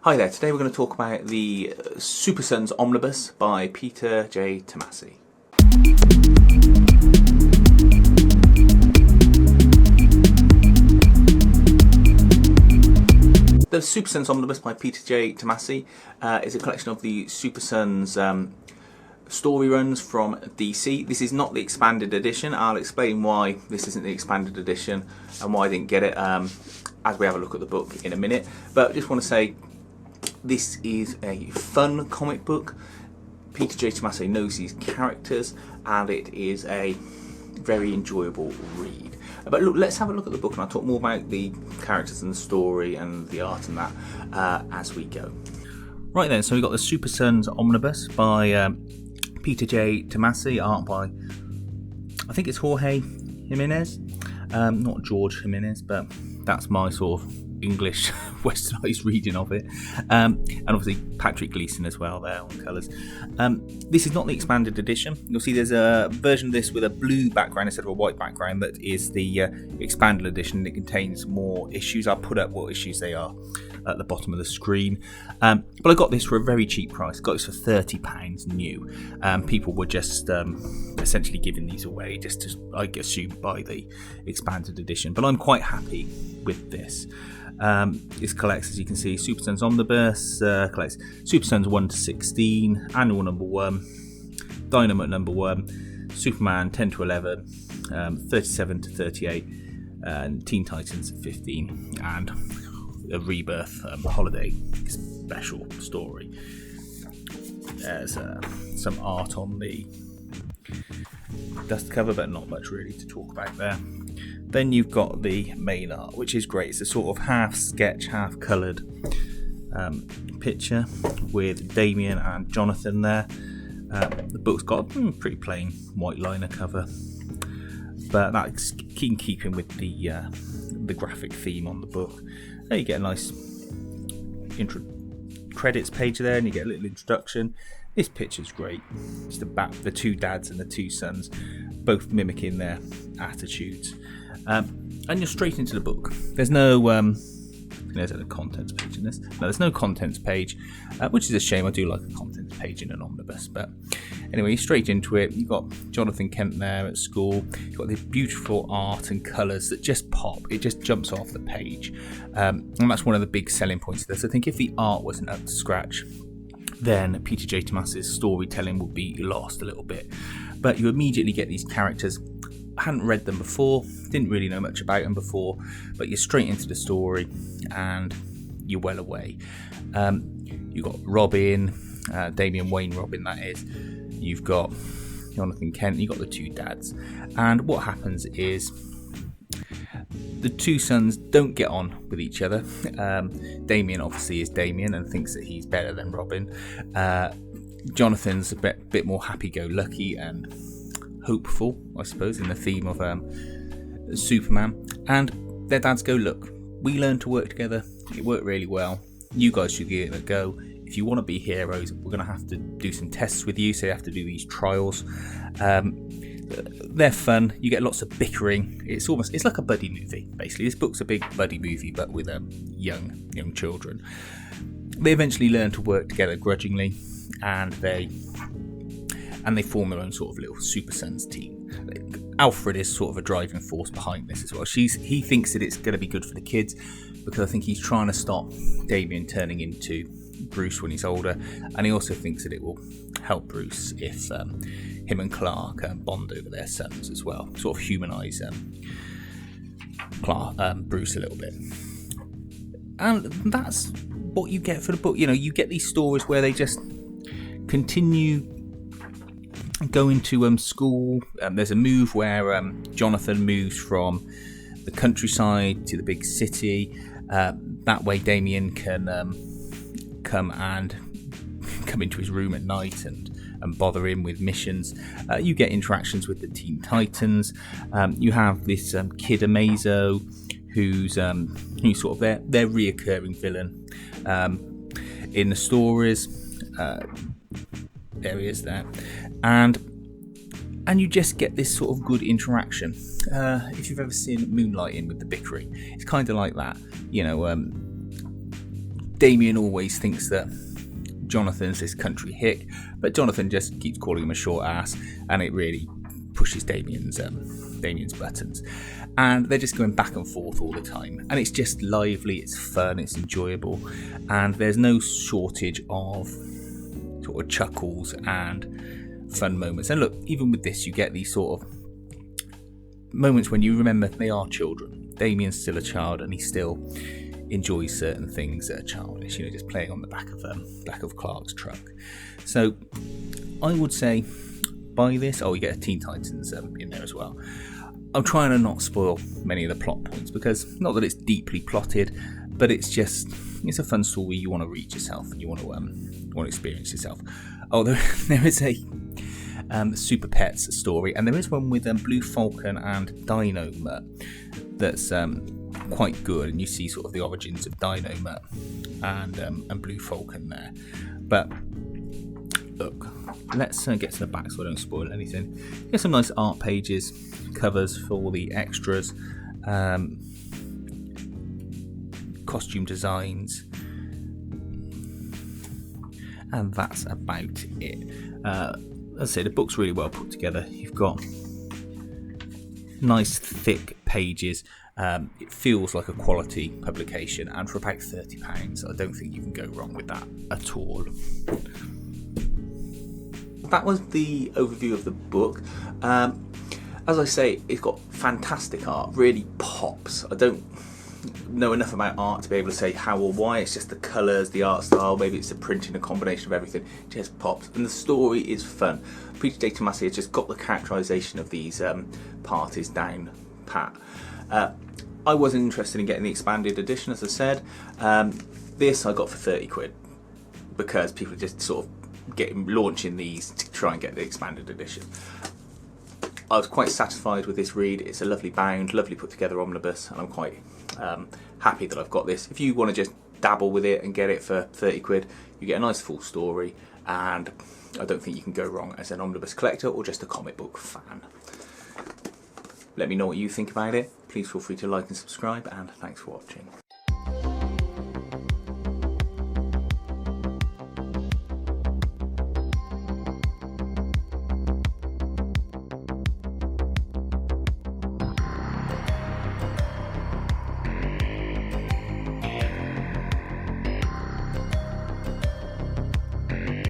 Hi there, today we're going to talk about the Super Sons Omnibus by Peter J. Tomasi. The Super Sons Omnibus by Peter J. Tomasi is a collection of the Super Sons story runs from DC. This is not the expanded edition. I'll explain why this isn't the expanded edition and why I didn't get it as we have a look at the book in a minute. But I just want to say, this is a fun comic book. Peter J. Tomasi knows these characters and it is a very enjoyable read. But look, let's have a look at the book and I'll talk more about the characters and the story and the art and that as we go. Right then, so we've got the Super Sons Omnibus by Peter J. Tomasi, art by, I think it's Jorge Jimenez, not George Jimenez, but that's my sort of English westernised reading of it, and obviously Patrick Gleason as well there on colours. This is not the expanded edition. You'll see there's a version of this with a blue background instead of a white background. That is the expanded edition. It contains more issues. I'll put up what issues they are at the bottom of the screen, but I got this for a very cheap price. Got this for £30 new. People were just essentially giving these away just to, I assume, buy the expanded edition, but I'm quite happy with this. This collects, as you can see, Super Sons Omnibus, collects Super Sons 1 to 16, Annual number 1, Dynamite number 1, Superman 10 to 11, 37 to 38, and Teen Titans 15, and a Rebirth holiday special story. There's some art on the dust cover, but not much really to talk about there. Then you've got the main art, which is great. It's a sort of half sketch, half coloured picture with Damien and Jonathan there. The book's got a pretty plain white liner cover, but that's in keeping with the graphic theme on the book. There you get a nice credits page there, and you get a little introduction. This picture's great. It's the two dads and the two sons, both mimicking their attitudes. And you're straight into the book. There's no there's a contents page in this. No, there's no contents page, which is a shame. I do like a contents page in an omnibus. But anyway, straight into it. You've got Jonathan Kent there at school. You've got this beautiful art and colours that just pop. It just jumps off the page. And that's one of the big selling points of this. I think if the art wasn't up to scratch, then Peter J. Tomasi's storytelling would be lost a little bit. But you immediately get these characters. I hadn't read them before, didn't really know much about them before, but you're straight into the story and you're well away. You've got Robin, Damian Wayne Robin that is. You've got Jonathan Kent, you've got the two dads. And what happens is the two sons don't get on with each other. Damien obviously is Damien and thinks that he's better than Robin. Jonathan's a bit more happy-go-lucky and hopeful, I suppose, in the theme of Superman. And their dads go, look, we learned to work together. It worked really well. You guys should give it a go. If you want to be heroes, we're going to have to do some tests with you, so you have to do these trials. They're fun. You get lots of bickering. It's like a buddy movie, basically. This book's a big buddy movie, but with young children. They eventually learn to work together grudgingly, and they form their own sort of little Super Sons team. Alfred is sort of a driving force behind this as well. He thinks that it's going to be good for the kids because I think he's trying to stop Damien turning into Bruce when he's older, and he also thinks that it will help Bruce if him and Clark bond over their sons as well, sort of humanise Bruce a little bit. And that's what you get for the book. You know, you get these stories where they just continue going to school. There's a move where Jonathan moves from the countryside to the big city. That way Damien can come into his room at night and bother him with missions. You get interactions with the Teen Titans. You have this kid Amazo, who's sort of their reoccurring villain in the stories. There he is there. And you just get this sort of good interaction. If you've ever seen Moonlighting with the bickering, it's kind of like that. You know, Damien always thinks that Jonathan's this country hick, but Jonathan just keeps calling him a short ass, and it really pushes Damien's buttons. And they're just going back and forth all the time, and it's just lively, it's fun, it's enjoyable, and there's no shortage of sort of chuckles and fun moments. And look, even with this, you get these sort of moments when you remember they are children. Damien's still a child, and he still enjoys certain things that are childish, just playing on the back of Clark's truck. So I would say buy this. Oh, you get a Teen Titans in there as well. I'm trying to not spoil many of the plot points, because not that it's deeply plotted, but it's a fun story you want to read yourself and you want to experience yourself. Oh, there is a Super Pets story, and there is one with Blue Falcon and Dino Mutt that's quite good, and you see sort of the origins of Dino Mutt and Blue Falcon there. But look, let's get to the back so I don't spoil anything. Here's some nice art pages, covers for all the extras, costume designs, and that's about it. As I say, the book's really well put together. You've got nice thick pages. It feels like a quality publication, and for about £30, I don't think you can go wrong with that at all. That was the overview of the book. As I say, it's got fantastic art, really pops. I don't know enough about art to be able to say how or why. It's just the colours, the art style, maybe it's the printing, a combination of everything. It just pops, and the story is fun. Peter J. Tomasi has just got the characterisation of these parties down pat. I wasn't interested in getting the expanded edition, as I said. This I got for £30 because people are just sort of launching these to try and get the expanded edition. I was quite satisfied with this read. It's a lovely bound, lovely put together omnibus, and I'm quite happy that I've got this. If you want to just dabble with it and get it for £30, you get a nice full story, and I don't think you can go wrong as an omnibus collector or just a comic book fan. Let me know what you think about it. Please feel free to like and subscribe, and thanks for watching.